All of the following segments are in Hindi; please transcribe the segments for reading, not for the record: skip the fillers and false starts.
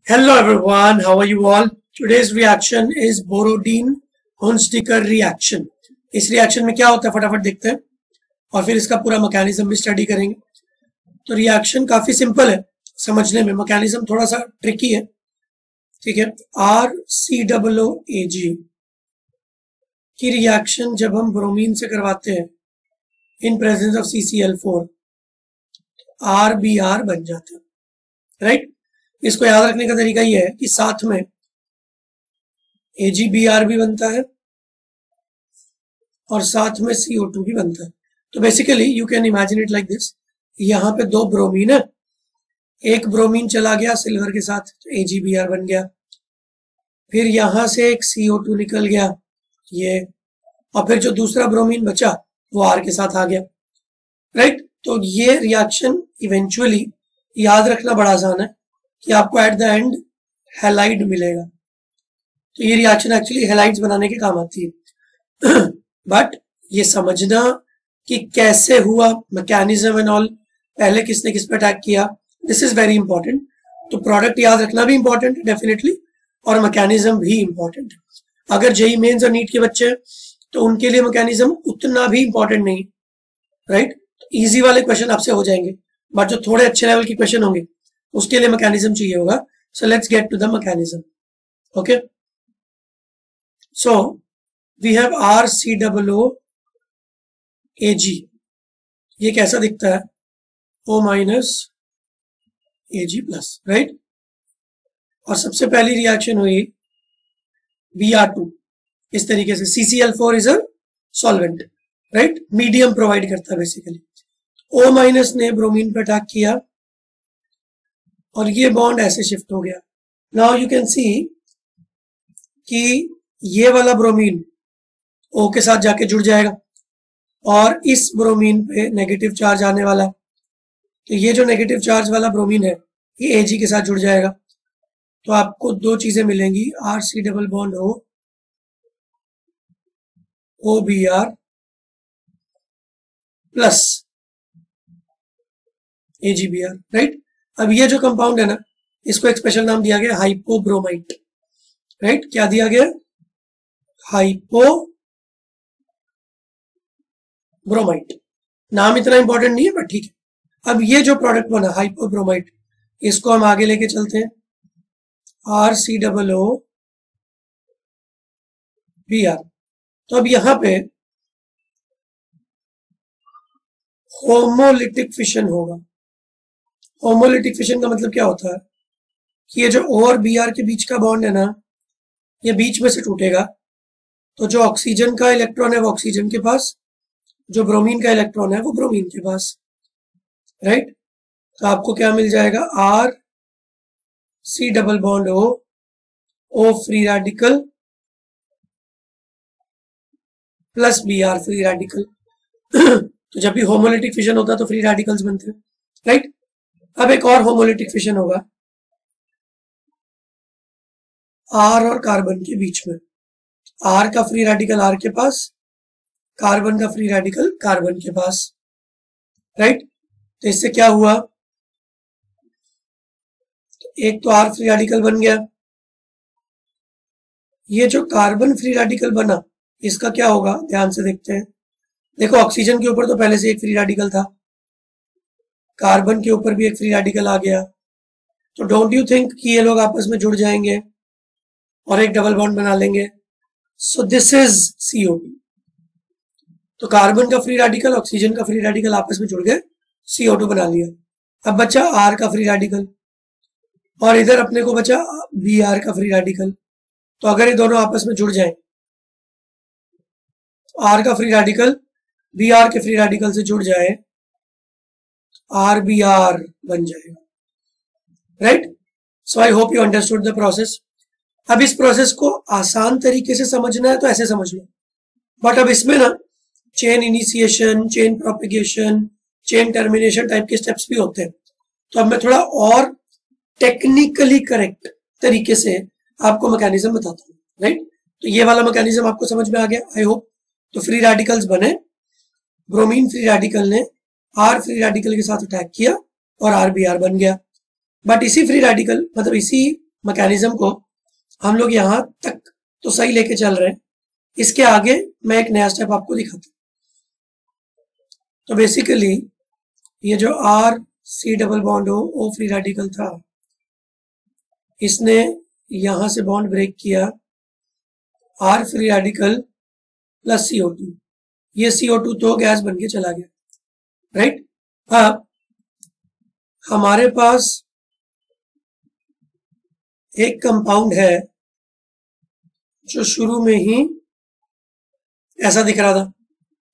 Hello everyone, how are you all? Today's reaction is Borodin-Hunziker reaction. इस रिएक्शन में क्या होता है फटाफट देखते हैं और फिर इसका पूरा मैकेनिज्म भी स्टडी करेंगे। तो रिएक्शन काफी सिंपल है समझने में, मैकेनिज्म थोड़ा सा ट्रिकी है। ठीक है, RCOOAG की रिएक्शन जब हम ब्रोमीन से करवाते हैं in presence of CCl4 RBr बन जाता है, राइट। इसको याद रखने का तरीका ये है कि साथ में AgBr भी बनता है और साथ में CO2 भी बनता है। तो basically you can imagine it like this, यहाँ पे दो ब्रोमीन है, एक ब्रोमीन चला गया सिल्वर के साथ तो AgBr बन गया, फिर यहां से एक CO2 निकल गया ये, और फिर जो दूसरा ब्रोमीन बचा वो R के साथ आ गया, राइट। तो ये रिएक्शन इवेंचुअली याद रखना बड़ा आसान है कि आपको एट द एंड हैलाइड मिलेगा। तो ये रिएक्शन एक्चुअली हैलाइड्स बनाने के काम आती है बट ये समझना कि कैसे हुआ, मैकेनिज्म एंड ऑल, पहले किसने किस पे अटैक किया, दिस इज वेरी इंपॉर्टेंट। तो प्रोडक्ट याद रखना भी इंपॉर्टेंट है डेफिनेटली, और मैकेनिज्म भी इंपॉर्टेंट है। अगर जेईई मेंस और नीट के बच्चे हैं तो उनके लिए मैकेनिज्म उतना भी इंपॉर्टेंट नहीं, राइट। इजी वाले क्वेश्चन आपसे हो जाएंगे, बट जो थोड़े अच्छे लेवल के क्वेश्चन होंगे उसके लिए मैकेनिज्म चाहिए होगा। So let's get to the mechanism. Okay, so we have RCOOAG। ये कैसा दिखता है, O - Ag+, राइट। और सबसे पहली रिएक्शन हुई Br2 इस तरीके से। CCl4 is a solvent, right, medium provide करता है बेसिकली। O- ने ब्रोमीन पे अटैक किया और ये बॉन्ड ऐसे शिफ्ट हो गया। नाउ यू कैन सी कि ये वाला ब्रोमीन O के साथ जाके जुड़ जाएगा और इस ब्रोमीन पे नेगेटिव चार्ज आने वाला, तो ये जो नेगेटिव चार्ज वाला ब्रोमीन है ये Ag के साथ जुड़ जाएगा। तो आपको दो चीजें मिलेंगी, RC double bond O OBr plus AgBr, right. अब ये जो कंपाउंड है ना, इसको एक स्पेशल नाम दिया गया हाइपोब्रोमाइट, राइट। क्या दिया गया, हाइपोब्रोमाइट। नाम इतना इंपॉर्टेंट नहीं है बट ठीक है। अब ये जो प्रोडक्ट बना हाइपोब्रोमाइट, इसको हम आगे लेके चलते हैं, RCOOBr। तो अब यहां पे होमोलिटिक फिशन होगा। होमोलिटिक फिशन का मतलब क्या होता है कि ये जो O और Br के बीच का बॉन्ड है ना, ये बीच में से टूटेगा। तो जो ऑक्सीजन का इलेक्ट्रॉन है वो ऑक्सीजन के पास, जो ब्रोमीन का इलेक्ट्रॉन है वो ब्रोमीन के पास, राइट। तो आपको क्या मिल जाएगा, RC double bond O free radical plus Br free radical तो जब भी होमोलिटिक फिशन होता है तो फ्री रेडिकल्स बनते हैं, राइट। अब एक और होमोलिटिक फिशन होगा R और कार्बन के बीच में, R का फ्री रेडिकल R के पास, कार्बन का फ्री रेडिकल कार्बन के पास, राइट। तो इससे क्या हुआ, एक तो R फ्री रेडिकल बन गया, ये जो कार्बन फ्री रेडिकल बना इसका क्या होगा ध्यान से देखते हैं। देखो ऑक्सीजन के ऊपर तो पहले से एक फ्री रेडिकल था, कार्बन के ऊपर भी एक फ्री रेडिकल आ गया, तो डोंट यू थिंक कि ये लोग आपस में जुड़ जाएंगे और एक डबल बॉन्ड बना लेंगे। So this is CO2। तो कार्बन का फ्री रेडिकल ऑक्सीजन का फ्री रेडिकल आपस में जुड़ गए, CO2 बना लिया। अब बचा R का फ्री रेडिकल और इधर अपने को बचा Br का फ्री रेडिकल। तो अगर ये दोनों आपस में जुड़ जाए, R का फ्री रेडिकल Br के फ्री रेडिकल से जुड़ जाए, RBr बन जाएगा, right. So I hope you understood the process. अब इस प्रोसेस को आसान तरीके से समझना है तो ऐसे समझ लो, बट अब इसमें ना chain initiation, chain propagation, chain termination type के स्टेप्स भी होते हैं। तो अब मैं थोड़ा और टेक्निकली करेक्ट तरीके से आपको मैकेनिज्म बताता हूँ, राइट। तो ये वाला मैकेनिज्म आपको समझ में आ गया आई होप। तो फ्री रेडिकल्स बने, ब्रोमीन फ्री रेडिकल ने R फ्री रेडिकल के साथ अटैक किया और RBr बन गया। बट इसी फ्री रेडिकल मतलब इसी मैकेनिज्म को हम लोग यहाँ तक तो सही लेके चल रहे हैं, इसके आगे मैं एक नया स्टेप आपको दिखाता हूँ। तो बेसिकली ये जो R C double bond O free radical था, इसने यहां से बॉन्ड ब्रेक किया, R free radical plus CO2, ये CO2 तो गैस बन के चला गया, राइट। अब हमारे पास एक कंपाउंड है जो शुरू में ही ऐसा दिख रहा था,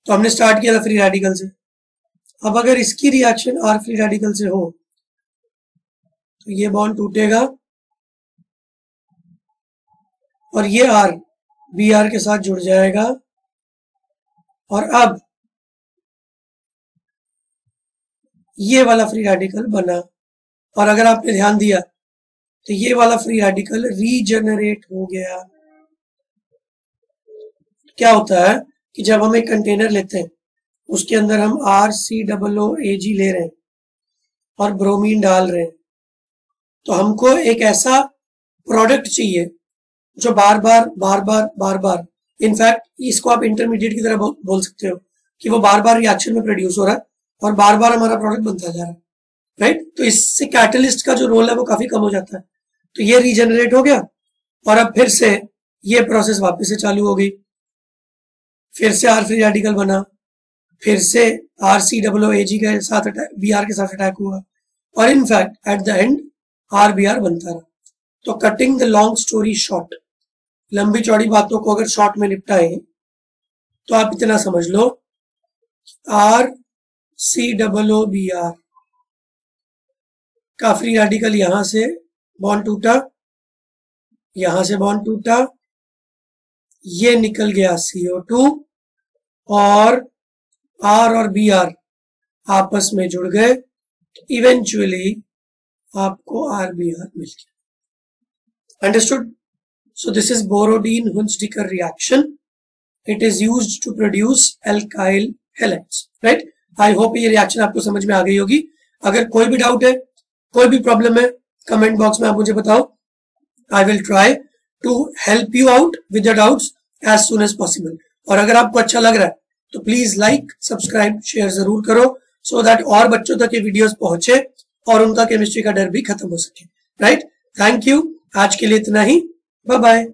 तो हमने स्टार्ट किया था फ्री रेडिकल से। अब अगर इसकी रिएक्शन R फ्री रेडिकल से हो तो ये बॉन्ड टूटेगा और ये R Br के साथ जुड़ जाएगा, और अब ये वाला फ्री रेडिकल बना। और अगर आपने ध्यान दिया तो ये वाला फ्री रेडिकल रीजनरेट हो गया। क्या होता है कि जब हम एक कंटेनर लेते हैं, उसके अंदर हम RCOOAg ले रहे हैं और ब्रोमीन डाल रहे हैं, तो हमको एक ऐसा प्रोडक्ट चाहिए जो बार बार इनफैक्ट इसको आप इंटरमीडिएट की तरह बोल सकते हो कि वो बार बार रिएक्शन में प्रोड्यूस हो रहा है और बार बार हमारा प्रोडक्ट बनता जा रहा है, राइट। तो इससे कैटलिस्ट का जो रोल है वो काफी कम हो जाता है। तो ये रीजनरेट हो गया और अब फिर से ये प्रोसेस वापस से चालू हो गई, फिर से R फ्री रेडिकल बना, फिर से RCOOAg के साथ Br के साथ अटैक हुआ, और in fact at the end RBr बनता रहा। तो cutting the long story short, लंबी चौड़ी बातों को अगर शॉर्ट में निपटाए तो आप इतना समझ लो, RCOOBr का फ्री रेडिकल यहां से बॉन्ड टूटा, यहां से बॉन्ड टूटा, ये निकल गया CO2 और R और Br आपस में जुड़ गए, इवेंचुअली आपको RBr मिल गया। Understood? So this is Borodin-Hunsdiker reaction. It is used to produce alkyl halides, right? I hope ये रिएक्शन आपको समझ में आ गई होगी। अगर कोई भी डाउट है, कोई भी प्रॉब्लम है, कमेंट बॉक्स में आप मुझे बताओ। I will try to help you out with your doubts as soon as possible. और अगर आपको अच्छा लग रहा है तो प्लीज लाइक, सब्सक्राइब, शेयर जरूर करो, so that और बच्चों तक ये वीडियोस पहुंचे और उनका केमिस्ट्री का डर भी खत्म हो सके, राइट। थैंक यू, आज के लिए इतना ही, बाय बाय।